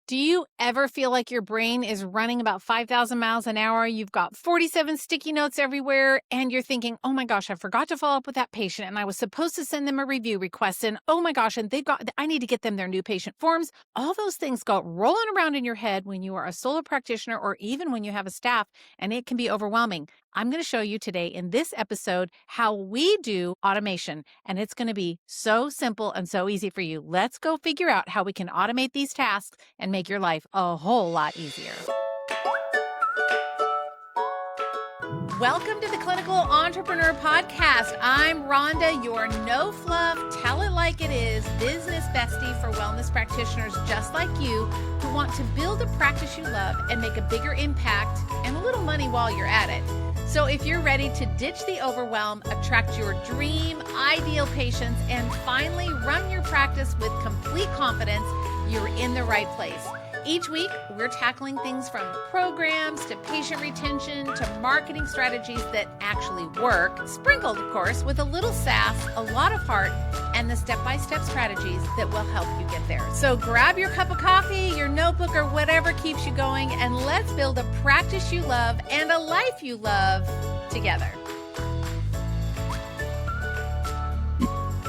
Do you ever feel like your brain is running about 5,000 miles an hour? You've got 47 sticky notes everywhere, and you're thinking, oh my gosh, I forgot to follow up with that patient, and I was supposed to send them a review request, and oh my gosh, and I need to get them their new patient forms. All those things go rolling around in your head when you are a solo practitioner or even when you have a staff, and it can be overwhelming. I'm going to show you today in this episode how we do automation, and it's going to be so simple and so easy for you. Let's go figure out how we can automate these tasks and make your life a whole lot easier. Welcome to the Clinical Entrepreneur Podcast. I'm Rhonda, your no-fluff, tell it like it is business bestie for wellness practitioners just like you who want to build a practice you love and make a bigger impact and a little money while you're at it. So if you're ready to ditch the overwhelm, attract your dream ideal patients, and finally run your practice with complete confidence, you're in the right place. Each week, we're tackling things from programs to patient retention to marketing strategies that actually work, sprinkled, of course, with a little sass, a lot of heart, and the step-by-step strategies that will help you get there. So grab your cup of coffee, your notebook, or whatever keeps you going, and let's build a practice you love and a life you love together.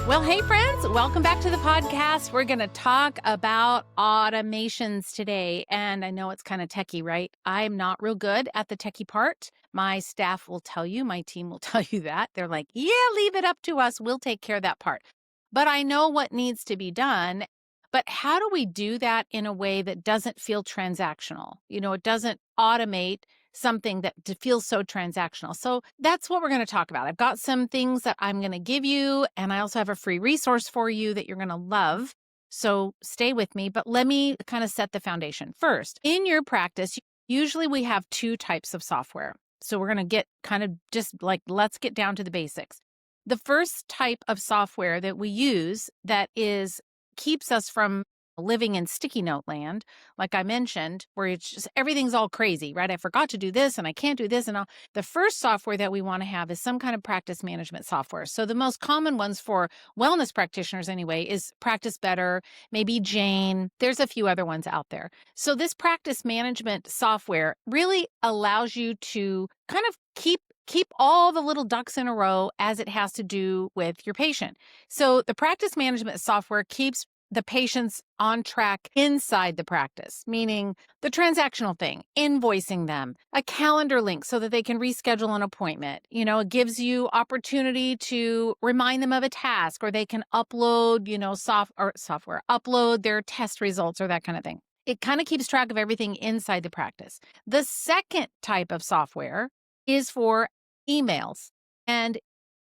Well, hey friends, welcome back to the podcast. We're going to talk about automations today. And I know it's kind of techie, right? I'm not real good at the techie part. My staff will tell you, my team will tell you that. They're like, yeah, leave it up to us. We'll take care of that part. But I know what needs to be done. But how do we do that in a way that doesn't feel transactional? It doesn't automate something that feels so transactional. So that's what we're going to talk about. I've got some things that I'm going to give you, and I also have a free resource for you that you're going to love. So stay with me, but let me kind of set the foundation. First, in your practice, usually we have two types of software. So we're going to get kind of just like, let's get down to the basics. The first type of software that we use that keeps us from living in sticky note land, like I mentioned, where it's just everything's all crazy, right? I forgot to do this and I can't do this and all. The first software that we want to have is some kind of practice management software. So the most common ones for wellness practitioners anyway is Practice Better, maybe Jane. There's a few other ones out there. So this practice management software really allows you to kind of keep all the little ducks in a row as it has to do with your patient. So the practice management software keeps the patients on track inside the practice, meaning the transactional thing, invoicing them, a calendar link so that they can reschedule an appointment. It gives you opportunity to remind them of a task, or they can upload, software, upload their test results or that kind of thing. It kind of keeps track of everything inside the practice. The second type of software is for emails and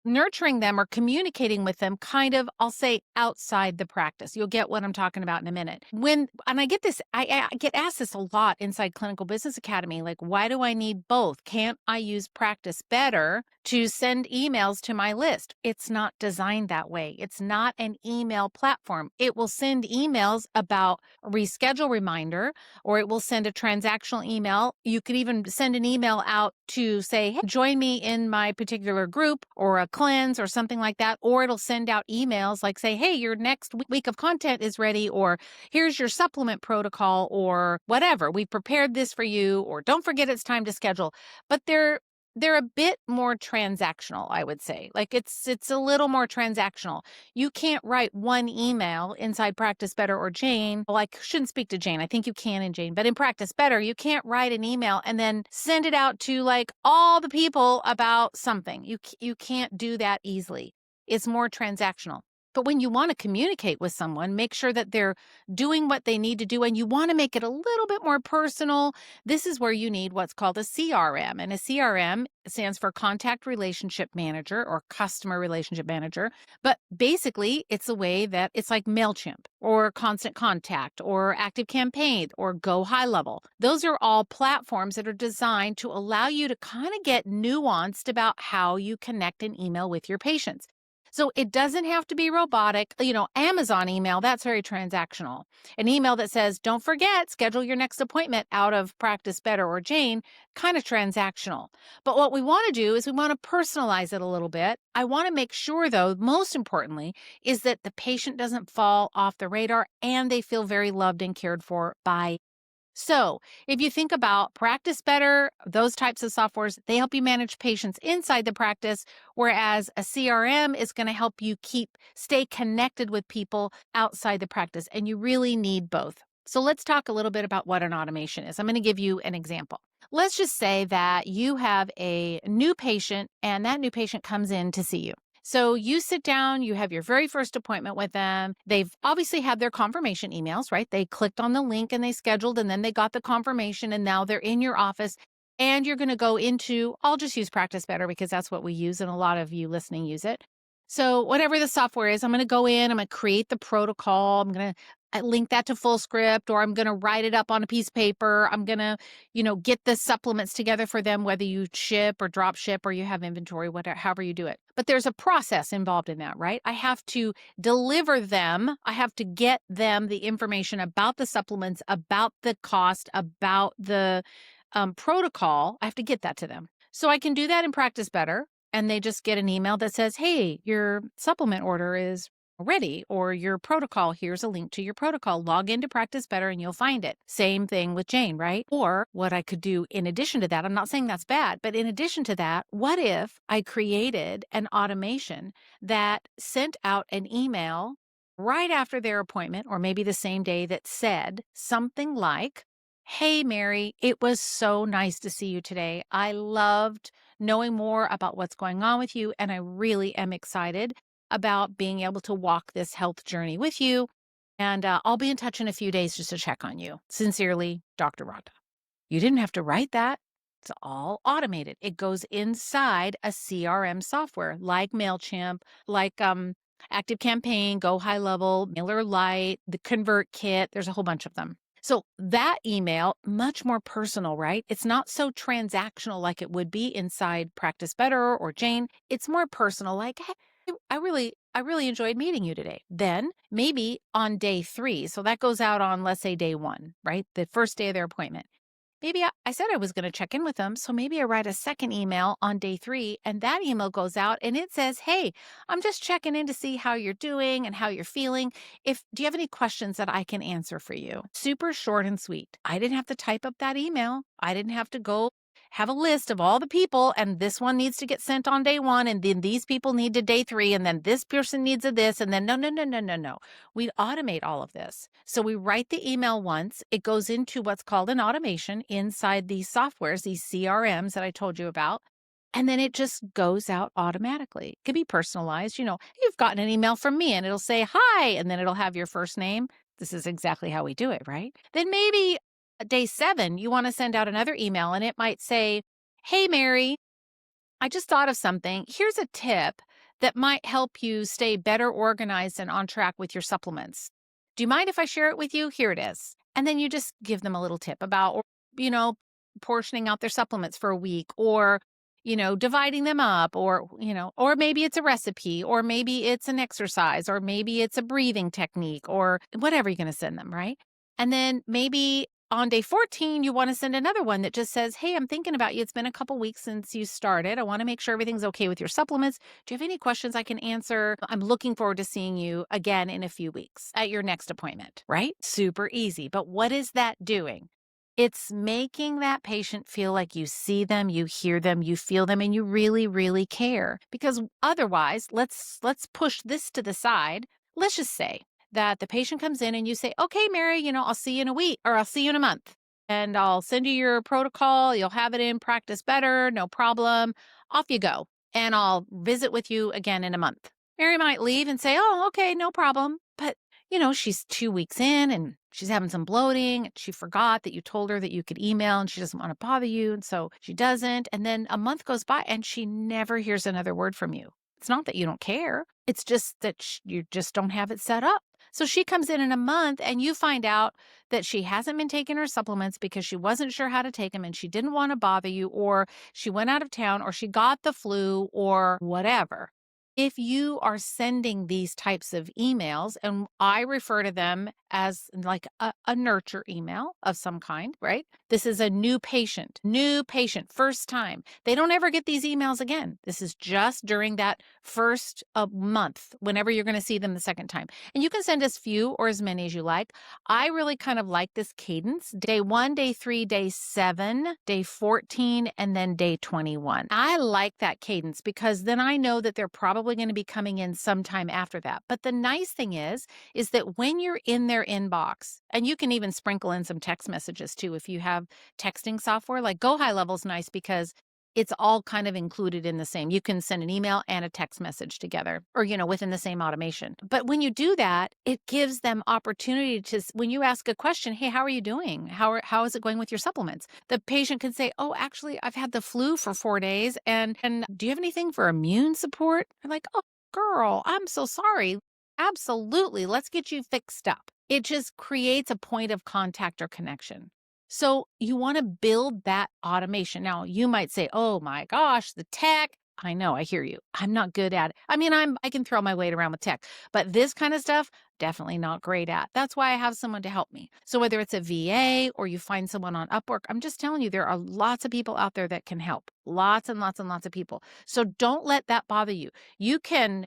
nurturing them or communicating with them kind of, I'll say, outside the practice. You'll get what I'm talking about in a minute. And I get this, I get asked this a lot inside Clinical Business Academy, like, why do I need both? Can't I use Practice Better to send emails to my list? It's not designed that way. It's not an email platform. It will send emails about a reschedule reminder, or it will send a transactional email. You could even send an email out to say, hey, join me in my particular group or a cleanse or something like that. Or it'll send out emails like, say, hey, your next week of content is ready, or here's your supplement protocol, or whatever. We've prepared this for you, or don't forget it's time to schedule. But they're a bit more transactional, I would say. Like it's a little more transactional. You can't write one email inside Practice Better or Jane. Well, I shouldn't speak to Jane. I think you can in Jane, but in Practice Better, you can't write an email and then send it out to like all the people about something. You can't do that easily. It's more transactional. But when you want to communicate with someone, make sure that they're doing what they need to do, and you want to make it a little bit more personal. This is where you need what's called a CRM. And a CRM stands for Contact Relationship Manager or Customer Relationship Manager. But basically, it's a way that it's like MailChimp or Constant Contact or Active Campaign or Go High Level. Those are all platforms that are designed to allow you to kind of get nuanced about how you connect an email with your patients. So it doesn't have to be robotic. Amazon email, that's very transactional. An email that says, don't forget, schedule your next appointment out of Practice Better or Jane, kind of transactional. But what we want to do is we want to personalize it a little bit. I want to make sure, though, most importantly, is that the patient doesn't fall off the radar and they feel very loved and cared for by. So, if you think about Practice Better, those types of softwares, they help you manage patients inside the practice, whereas a CRM is going to help you stay connected with people outside the practice, and you really need both. So, let's talk a little bit about what an automation is. I'm going to give you an example. Let's just say that you have a new patient, and that new patient comes in to see you. So you sit down, you have your very first appointment with them. They've obviously had their confirmation emails, right? They clicked on the link and they scheduled, and then they got the confirmation, and now they're in your office. And you're going to go into, I'll just use Practice Better because that's what we use, and a lot of you listening use it. So whatever the software is, I'm going to go in, I'm going to create the protocol. I'm going to link that to FullScript, or I'm going to write it up on a piece of paper. I'm going to, get the supplements together for them, whether you ship or drop ship or you have inventory, whatever, however you do it. But there's a process involved in that, right? I have to deliver them. I have to get them the information about the supplements, about the cost, about the protocol. I have to get that to them. So I can do that in Practice Better. And they just get an email that says, hey, your supplement order is ready, or your protocol, here's a link to your protocol. Log into Practice Better and you'll find it. Same thing with Jane, right? Or what I could do in addition to that, I'm not saying that's bad, but in addition to that, what if I created an automation that sent out an email right after their appointment, or maybe the same day, that said something like, hey, Mary, it was so nice to see you today. I loved knowing more about what's going on with you, and I really am excited about being able to walk this health journey with you. And I'll be in touch in a few days just to check on you. Sincerely, Dr. Ronda. You didn't have to write that. It's all automated. It goes inside a CRM software like MailChimp, like ActiveCampaign, Go High Level, MailerLite, the Convert Kit. There's a whole bunch of them. So that email, much more personal, right? It's not so transactional like it would be inside Practice Better or Jane. It's more personal, like, hey, I really enjoyed meeting you today. Then maybe on day 3, so that goes out on, let's say, day 1, right? The first day of their appointment. Maybe I said I was going to check in with them, so maybe I write a second email on day 3, and that email goes out and it says, hey, I'm just checking in to see how you're doing and how you're feeling. Do you have any questions that I can answer for you? Super short and sweet. I didn't have to type up that email. I didn't have to go have a list of all the people, and this one needs to get sent on day 1, and then these people need to day 3, and then this person needs a this, and then no. We automate all of this. So we write the email once, it goes into what's called an automation inside these softwares, these CRMs that I told you about, and then it just goes out automatically. It can be personalized. You've gotten an email from me and it'll say, hi, and then it'll have your first name. This is exactly how we do it, right? Then maybe day 7, you want to send out another email and it might say, hey, Mary, I just thought of something. Here's a tip that might help you stay better organized and on track with your supplements. Do you mind if I share it with you? Here it is. And then you just give them a little tip about, portioning out their supplements for a week, or, dividing them up, or maybe it's a recipe, or maybe it's an exercise, or maybe it's a breathing technique, or whatever you're going to send them, right? And then maybe on day 14, you want to send another one that just says, hey, I'm thinking about you. It's been a couple weeks since you started. I want to make sure everything's okay with your supplements. Do you have any questions I can answer? I'm looking forward to seeing you again in a few weeks at your next appointment, right? Super easy. But what is that doing? It's making that patient feel like you see them, you hear them, you feel them, and you really, really care. Because otherwise, let's push this to the side. Let's just say that the patient comes in and you say, okay, Mary, I'll see you in a week, or I'll see you in a month, and I'll send you your protocol. You'll have it in Practice Better. No problem. Off you go. And I'll visit with you again in a month. Mary might leave and say, oh, okay, no problem. But, she's 2 weeks in and she's having some bloating. And she forgot that you told her that you could email, and she doesn't want to bother you. And so she doesn't. And then a month goes by and she never hears another word from you. It's not that you don't care. It's just that you just don't have it set up. So she comes in a month and you find out that she hasn't been taking her supplements because she wasn't sure how to take them and she didn't want to bother you, or she went out of town, or she got the flu, or whatever. if you are sending these types of emails, and I refer to them as like a nurture email of some kind, right? This is a new patient, first time. They don't ever get these emails again. This is just during that first month, whenever you're going to see them the second time. And you can send as few or as many as you like. I really kind of like this cadence: day 1, day 3, day 7, day 14, and then day 21. I like that cadence because then I know that they're probably going to be coming in sometime after that. But the nice thing is that when you're in their inbox, and you can even sprinkle in some text messages too if you have texting software, like Go High Level is nice because it's all kind of included in the same. You can send an email and a text message together or, within the same automation. But when you do that, it gives them opportunity to, when you ask a question, hey, how are you doing? How is it going with your supplements? The patient can say, oh, actually, I've had the flu for 4 days. And do you have anything for immune support? They're like, oh, girl, I'm so sorry. Absolutely. Let's get you fixed up. It just creates a point of contact or connection. So you want to build that automation. Now, you might say, oh my gosh, the tech. I know, I hear you. I'm not good at it. I mean, I can throw my weight around with tech, but this kind of stuff, definitely not great at. That's why I have someone to help me. So whether it's a VA or you find someone on Upwork, I'm just telling you, there are lots of people out there that can help. Lots and lots and lots of people. So don't let that bother you. You can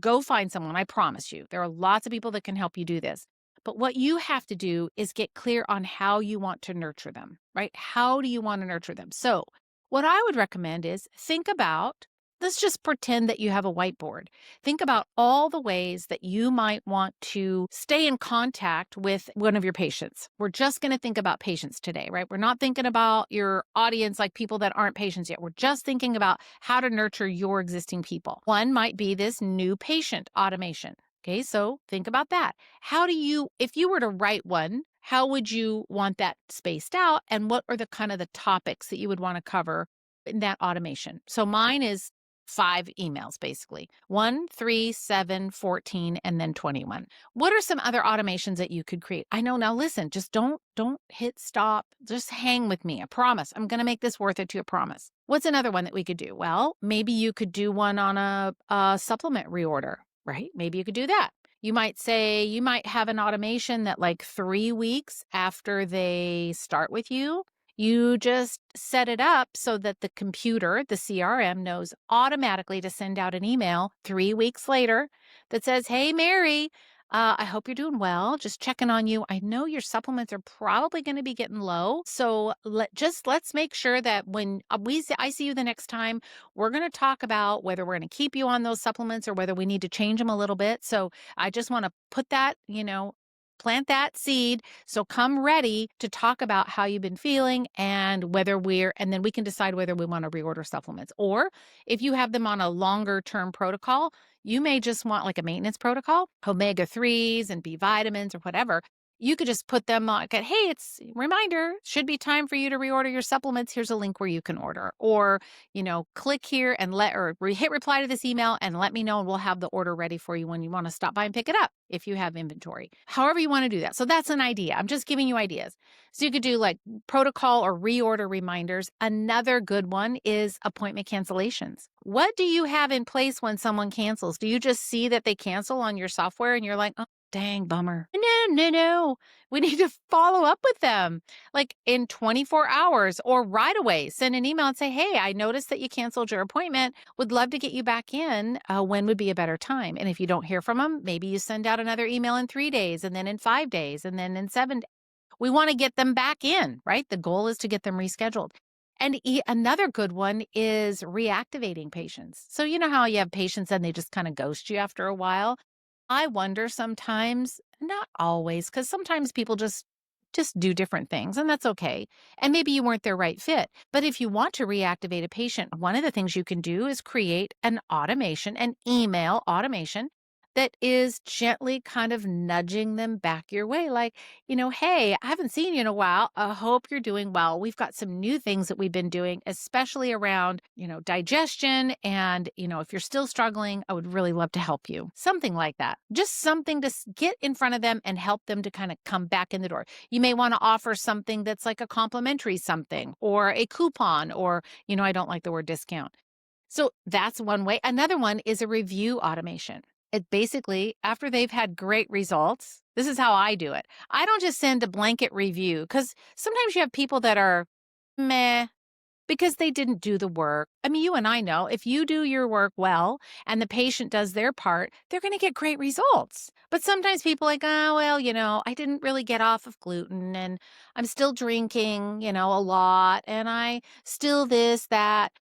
go find someone. I promise you, there are lots of people that can help you do this. But what you have to do is get clear on how you want to nurture them, right? How do you want to nurture them? So what I would recommend is think about, let's just pretend that you have a whiteboard. Think about all the ways that you might want to stay in contact with one of your patients. We're just going to think about patients today, right? We're not thinking about your audience, like people that aren't patients yet. We're just thinking about how to nurture your existing people. One might be this new patient automation. Okay, so think about that. If you were to write one, how would you want that spaced out? And what are the kind of the topics that you would want to cover in that automation? So mine is 5 emails, basically 1, 3, 7, 14, and then 21. What are some other automations that you could create? I know, now listen, just don't hit stop. Just hang with me. I promise. I'm going to make this worth it to you, promise. What's another one that we could do? Well, maybe you could do one on a supplement reorder. Right? Maybe you could do that. You might have an automation that like 3 weeks after they start with you, you just set it up so that the computer, the CRM, knows automatically to send out an email 3 weeks later that says, hey, Mary, I hope you're doing well. Just checking on you. I know your supplements are probably going to be getting low. So let's make sure that when I see you the next time, we're going to talk about whether we're going to keep you on those supplements or whether we need to change them a little bit. So I just want to put that, plant that seed. So come ready to talk about how you've been feeling and and then we can decide whether we want to reorder supplements. Or if you have them on a longer term protocol, you may just want like a maintenance protocol, omega-3s and B vitamins or whatever. You could just put them on, hey, it's reminder, should be time for you to reorder your supplements. Here's a link where you can order. Or, click here and hit reply to this email and let me know, and we'll have the order ready for you when you want to stop by and pick it up if you have inventory. However you want to do that. So that's an idea. I'm just giving you ideas. So you could do like protocol or reorder reminders. Another good one is appointment cancellations. What do you have in place when someone cancels? Do you just see that they cancel on your software and you're like, oh, dang, bummer. No. We need to follow up with them like in 24 hours or right away. Send an email and say, hey, I noticed that you canceled your appointment. Would love to get you back in. When would be a better time? And if you don't hear from them, maybe you send out another email in 3 days and then in 5 days and then in 7 days. We want to get them back in, right? The goal is to get them rescheduled. And another good one is reactivating patients. So you know how you have patients and they just kind of ghost you after a while? I wonder sometimes, not always, because sometimes people just do different things, and that's okay. And maybe you weren't their right fit. But if you want to reactivate a patient, one of the things you can do is create an email automation that is gently kind of nudging them back your way. Like, hey, I haven't seen you in a while. I hope you're doing well. We've got some new things that we've been doing, especially around, digestion. And, if you're still struggling, I would really love to help you. Something like that. Just something to get in front of them and help them to kind of come back in the door. You may want to offer something that's like a complimentary something or a coupon or, I don't like the word discount. So that's one way. Another one is a review automation. It basically, after they've had great results, this is how I do it. I don't just send a blanket review because sometimes you have people that are meh because they didn't do the work. I mean, you and I know if you do your work well and the patient does their part, they're going to get great results. But sometimes people are like, oh, well, I didn't really get off of gluten and I'm still drinking, a lot and I still this, that.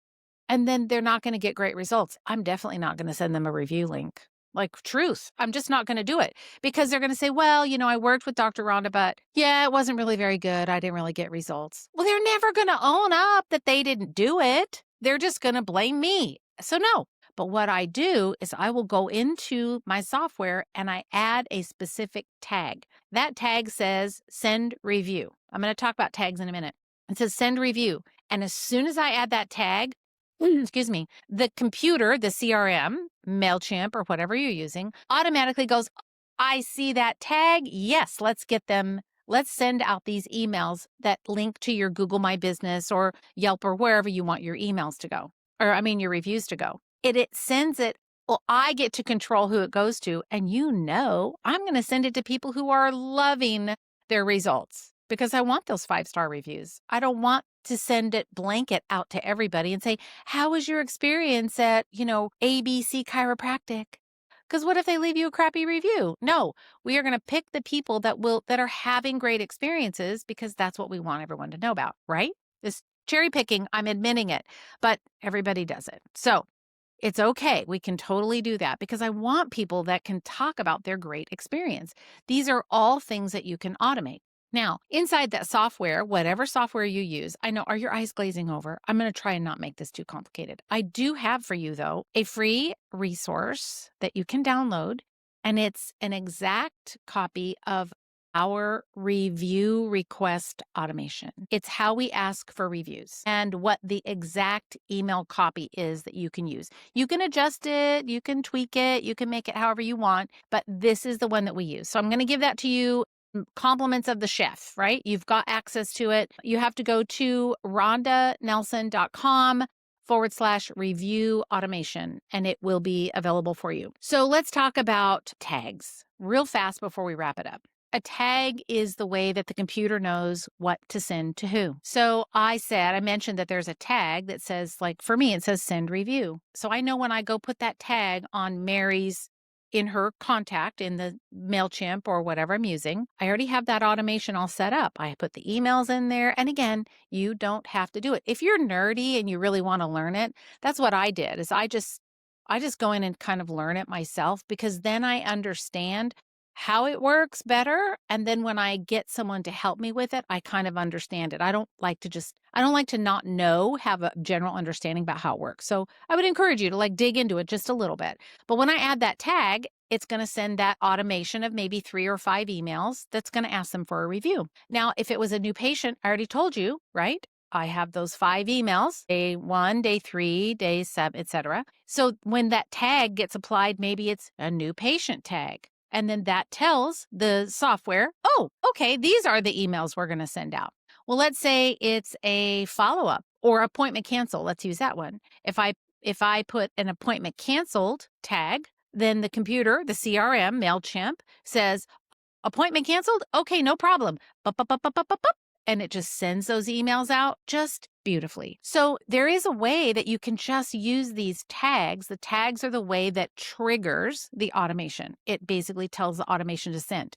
And then they're not gonna get great results. I'm definitely not gonna send them a review link. Like, truth, I'm just not gonna do it because they're gonna say, well, I worked with Dr. Ronda, but yeah, it wasn't really very good. I didn't really get results. Well, they're never gonna own up that they didn't do it. They're just gonna blame me. So no. But what I do is I will go into my software and I add a specific tag. That tag says send review. I'm gonna talk about tags in a minute. It says send review. And as soon as I add that tag, excuse me, the computer, the CRM, MailChimp, or whatever you're using, automatically goes, I see that tag. Yes, let's get them. Let's send out these emails that link to your Google My Business or Yelp or wherever you want your emails to go, or your reviews to go. It sends it. Well, I get to control who it goes to. And I'm going to send it to people who are loving their results because I want those 5-star reviews. I don't want to send it blanket out to everybody and say, how was your experience at, ABC Chiropractic? Because what if they leave you a crappy review? No, we are going to pick the people that are having great experiences because that's what we want everyone to know about, right? This cherry picking, I'm admitting it, but everybody does it. So it's okay. We can totally do that because I want people that can talk about their great experience. These are all things that you can automate. Now, inside that software, whatever software you use, I know, are your eyes glazing over? I'm going to try and not make this too complicated. I do have for you, though, a free resource that you can download, and it's an exact copy of our review request automation. It's how we ask for reviews and what the exact email copy is that you can use. You can adjust it, you can tweak it, you can make it however you want, but this is the one that we use. So I'm going to give that to you. Compliments of the chef, right? You've got access to it. You have to go to rondanelson.com/review automation, and it will be available for you. So let's talk about tags real fast before we wrap it up. A tag is the way that the computer knows what to send to who. So I mentioned that there's a tag that says, like for me, it says send review. So I know when I go put that tag on Mary's in her contact in the MailChimp or whatever I'm using, I already have that automation all set up. I put the emails in there. And again, you don't have to do it. If you're nerdy and you really want to learn it, that's what I did is I just go in and kind of learn it myself because then I understand how it works better. And then when I get someone to help me with it, I kind of understand it. I don't like to not have a general understanding about how it works. So I would encourage you to dig into it just a little bit. But when I add that tag, it's going to send that automation of maybe 3 or 5 emails that's going to ask them for a review. Now, if it was a new patient, I already told you, right? I have those 5 emails, day 1, day 3, day 7, etc. So when that tag gets applied, maybe it's a new patient tag. And then that tells the software, oh, okay, these are the emails we're going to send out. Well, let's say it's a follow-up or appointment cancel. Let's use that one. If I put an appointment canceled tag, then the computer, the CRM, MailChimp, says, appointment canceled? Okay, no problem. And it just sends those emails out just beautifully. So there is a way that you can just use these tags. The tags are the way that triggers the automation. It basically tells the automation to send.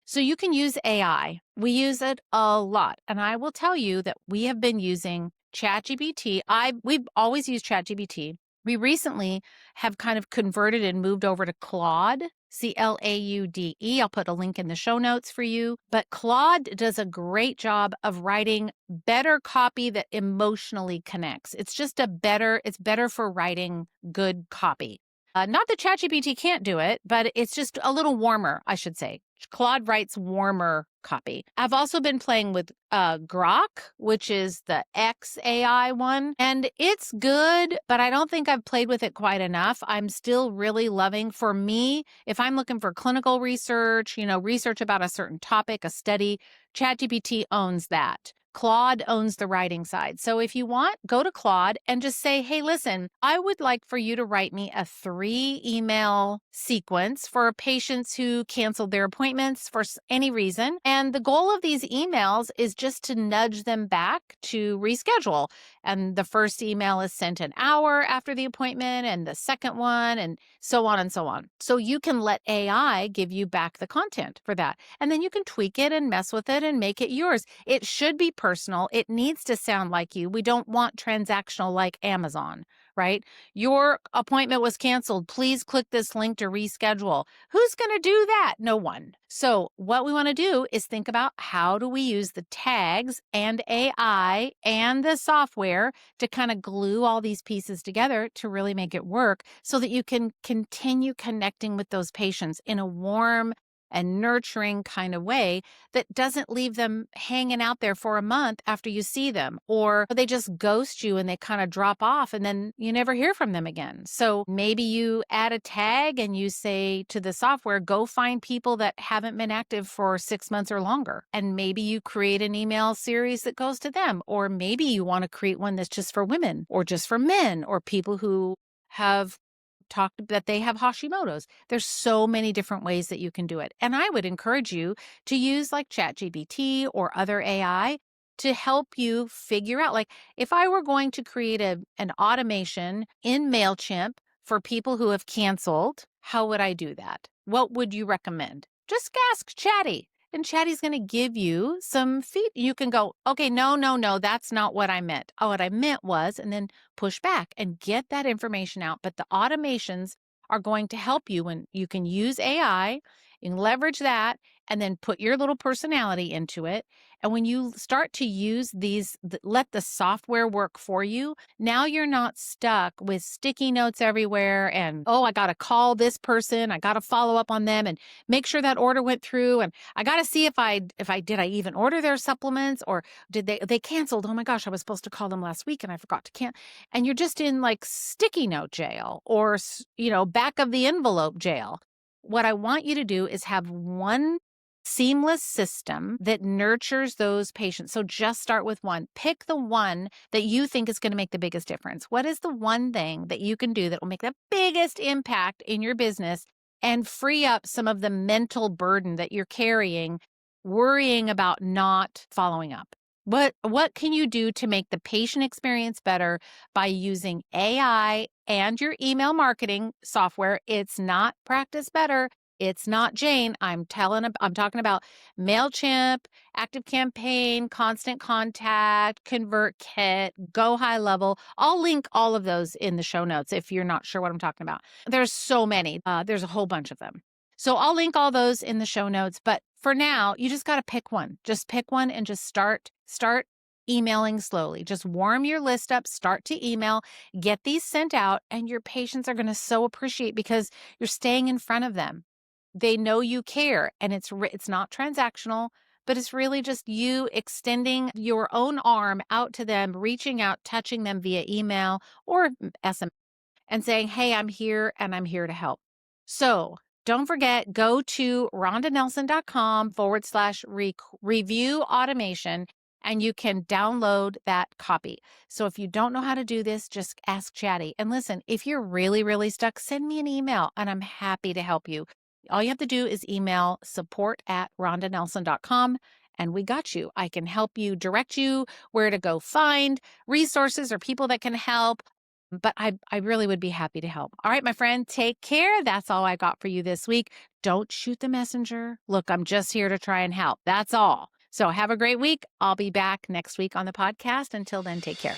So you can use AI. We use it a lot. And I will tell you that we have been using ChatGPT. We've always used ChatGPT. We recently have kind of converted and moved over to Claude, Claude. I'll put a link in the show notes for you. But Claude does a great job of writing better copy that emotionally connects. It's better for writing good copy. Not that ChatGPT can't do it, but it's just a little warmer, I should say. Claude writes warmer copy. I've also been playing with Grok, which is the X AI one, and it's good, but I don't think I've played with it quite enough. I'm still really loving, for me, if I'm looking for clinical research, research about a certain topic, a study, ChatGPT owns that. Claude owns the writing side. So if you want, go to Claude and just say, hey, listen, I would like for you to write me a 3 email sequence for patients who canceled their appointments for any reason. And the goal of these emails is just to nudge them back to reschedule. And the first email is sent an hour after the appointment, and the second one, and so on and so on. So you can let AI give you back the content for that. And then you can tweak it and mess with it and make it yours. It should be personal. It needs to sound like you. We don't want transactional like Amazon, right? Your appointment was canceled. Please click this link to reschedule. Who's going to do that? No one. So what we want to do is think about how do we use the tags and AI and the software to kind of glue all these pieces together to really make it work so that you can continue connecting with those patients in a warm and nurturing kind of way that doesn't leave them hanging out there for a month after you see them, or they just ghost you and they kind of drop off and then you never hear from them again. So maybe you add a tag and you say to the software, go find people that haven't been active for 6 months or longer. And maybe you create an email series that goes to them, or maybe you want to create one that's just for women or just for men or people who have talked that they have Hashimoto's. There's so many different ways that you can do it. And I would encourage you to use like ChatGPT or other AI to help you figure out, like if I were going to create an automation in MailChimp for people who have canceled, how would I do that? What would you recommend? Just ask Chatty. And Chatty's going to give you some feed. You can go, okay, no, that's not what I meant. Oh, what I meant was, and then push back and get that information out. But the automations are going to help you when you can use AI and leverage that and then put your little personality into it. And when you start to use these, let the software work for you, now you're not stuck with sticky notes everywhere and, oh, I got to call this person. I got to follow up on them and make sure that order went through. And I got to see if I did I even order their supplements, or did they canceled? Oh my gosh, I was supposed to call them last week and I forgot to cancel. And you're just in like sticky note jail or, back of the envelope jail. What I want you to do is have one seamless system that nurtures those patients. So just start with one. Pick the one that you think is going to make the biggest difference. What is the one thing that you can do that will make the biggest impact in your business and free up some of the mental burden that you're carrying, worrying about not following up? What can you do to make the patient experience better by using AI and your email marketing software? It's not Practice Better. It's not Jane. I'm talking about MailChimp, ActiveCampaign, Constant Contact, ConvertKit, Go High Level. I'll link all of those in the show notes if you're not sure what I'm talking about. There's so many. There's a whole bunch of them. So I'll link all those in the show notes. But for now, you just got to pick one. Just pick one and just start emailing slowly. Just warm your list up, start to email, get these sent out, and your patients are going to so appreciate because you're staying in front of them. They know you care, and it's not transactional, but it's really just you extending your own arm out to them, reaching out, touching them via email or SMS and saying, hey, I'm here and I'm here to help. So don't forget, go to rondanelson.com/review automation and you can download that copy. So if you don't know how to do this, just ask Chatty. And listen, if you're really, really stuck, send me an email and I'm happy to help you. All you have to do is email support@rondanelson.com and we got you. I can help you, direct you where to go find resources or people that can help. But I really would be happy to help. All right, my friend, take care. That's all I got for you this week. Don't shoot the messenger. Look, I'm just here to try and help. That's all. So have a great week. I'll be back next week on the podcast. Until then, take care.